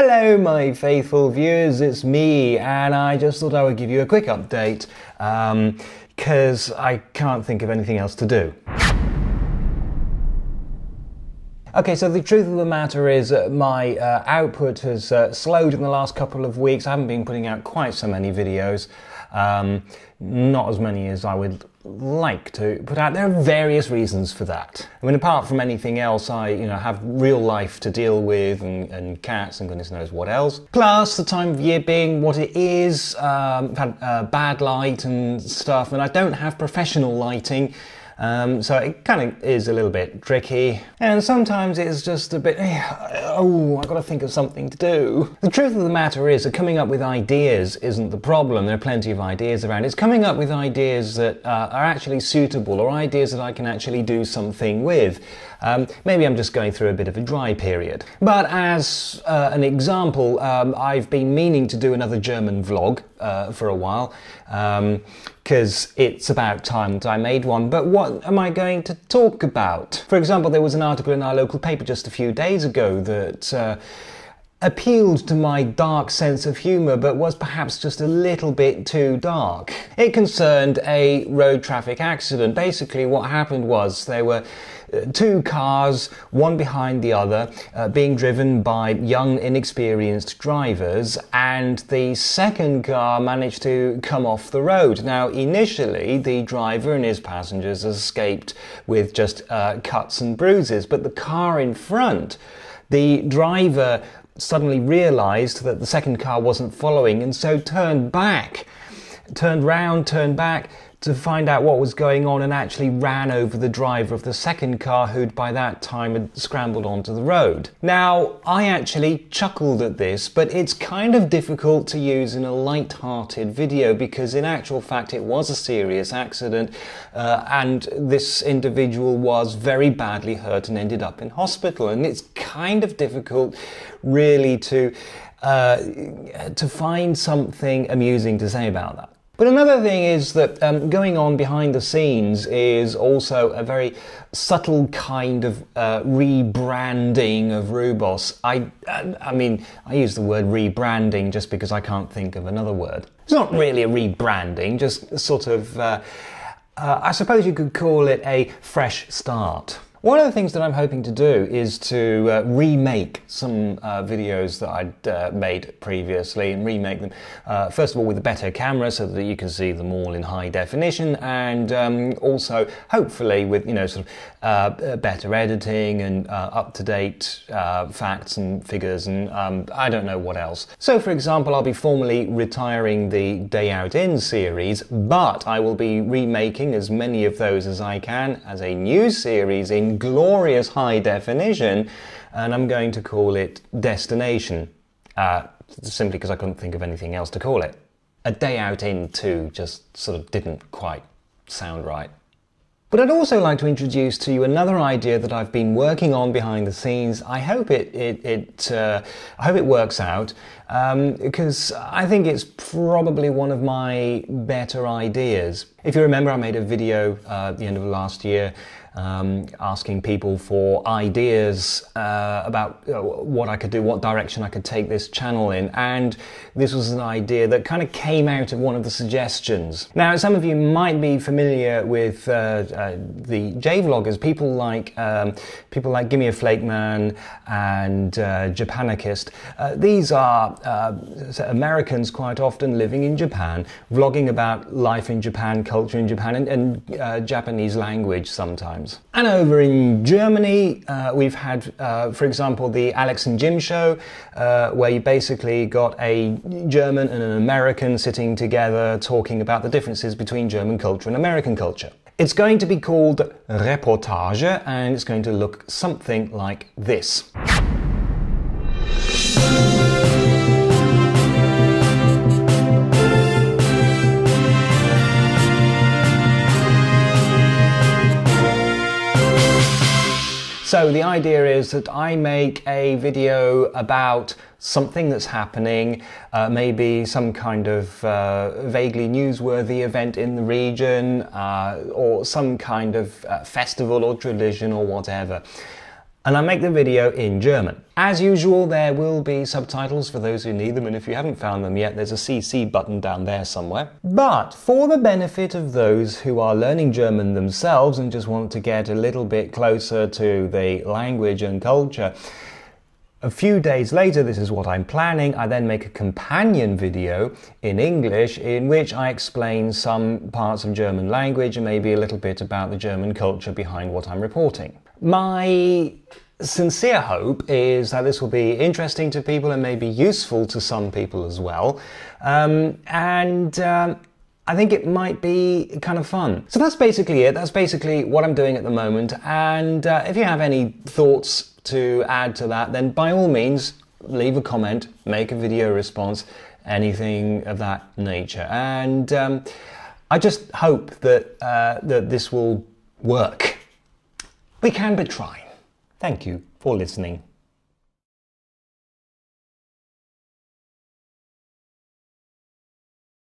Hello my faithful viewers, it's me, and I just thought I would give you a quick update because I can't think of anything else to do. Okay, so the truth of the matter is my output has slowed in the last couple of weeks. I haven't been putting out quite so many videos, not as many as I would like to put out. There are various reasons for that. I mean, apart from anything else, I have real life to deal with and cats and goodness knows what else. Plus, the time of year being what it is, I've had bad light and stuff, and I don't have professional lighting. So it kind of is a little bit tricky, and sometimes it's just a bit, I've got to think of something to do. The truth of the matter is that coming up with ideas isn't the problem. There are plenty of ideas around. It's coming up with ideas that are actually suitable, or ideas that I can actually do something with. Maybe I'm just going through a bit of a dry period. But as an example, I've been meaning to do another German vlog for a while, because it's about time that I made one. But what am I going to talk about? For example, there was an article in our local paper just a few days ago that appealed to my dark sense of humour, but was perhaps just a little bit too dark. It concerned a road traffic accident. Basically what happened was there were two cars, one behind the other, being driven by young, inexperienced drivers, and the second car managed to come off the road. Now, initially, the driver and his passengers escaped with just cuts and bruises, but the car in front, the driver suddenly realised that the second car wasn't following, and so turned back to find out what was going on, and actually ran over the driver of the second car, who'd by that time had scrambled onto the road. Now, I actually chuckled at this, but it's kind of difficult to use in a light-hearted video, because in actual fact it was a serious accident, and this individual was very badly hurt and ended up in hospital, and it's kind of difficult really to find something amusing to say about that. But another thing is that going on behind the scenes is also a very subtle kind of rebranding of rewboss. I mean, I use the word rebranding just because I can't think of another word. It's not really a rebranding, just sort of, I suppose you could call it a fresh start. One of the things that I'm hoping to do is to remake some videos that I'd made previously, and remake them first of all with a better camera so that you can see them all in high definition, and also hopefully with sort of better editing and up-to-date facts and figures and I don't know what else. So for example, I'll be formally retiring the Day Out In series, but I will be remaking as many of those as I can as a new series in glorious high definition, and I'm going to call it Destination, simply because I couldn't think of anything else to call it. A Day Out In 2 just sort of didn't quite sound right. But I'd also like to introduce to you another idea that I've been working on behind the scenes. I hope I hope it works out, because I think it's probably one of my better ideas. If you remember, I made a video at the end of last year asking people for ideas about what I could do, what direction I could take this channel in, and this was an idea that kind of came out of one of the suggestions. Now, some of you might be familiar with the J-vloggers, people like Gimme a Flake Man and Japanicist. These are Americans quite often living in Japan, vlogging about life in Japan, culture in Japan, and Japanese language sometimes. And over in Germany, we've had, for example, the Alex and Jim show, where you basically got a German and an American sitting together talking about the differences between German culture and American culture. It's going to be called Reportage, and it's going to look something like this. So the idea is that I make a video about something that's happening, maybe some kind of vaguely newsworthy event in the region, or some kind of festival or tradition or whatever. and I make the video in German. As usual, there will be subtitles for those who need them, and if you haven't found them yet, there's a CC button down there somewhere. But for the benefit of those who are learning German themselves and just want to get a little bit closer to the language and culture, a few days later, this is what I'm planning, I then make a companion video in English in which I explain some parts of German language and maybe a little bit about the German culture behind what I'm reporting. My sincere hope is that this will be interesting to people and maybe useful to some people as well. I think it might be kind of fun. So that's basically it. That's basically what I'm doing at the moment. And if you have any thoughts to add to that, then by all means, leave a comment, make a video response, anything of that nature. And I just hope that, that this will work. We can but try. Thank you for listening.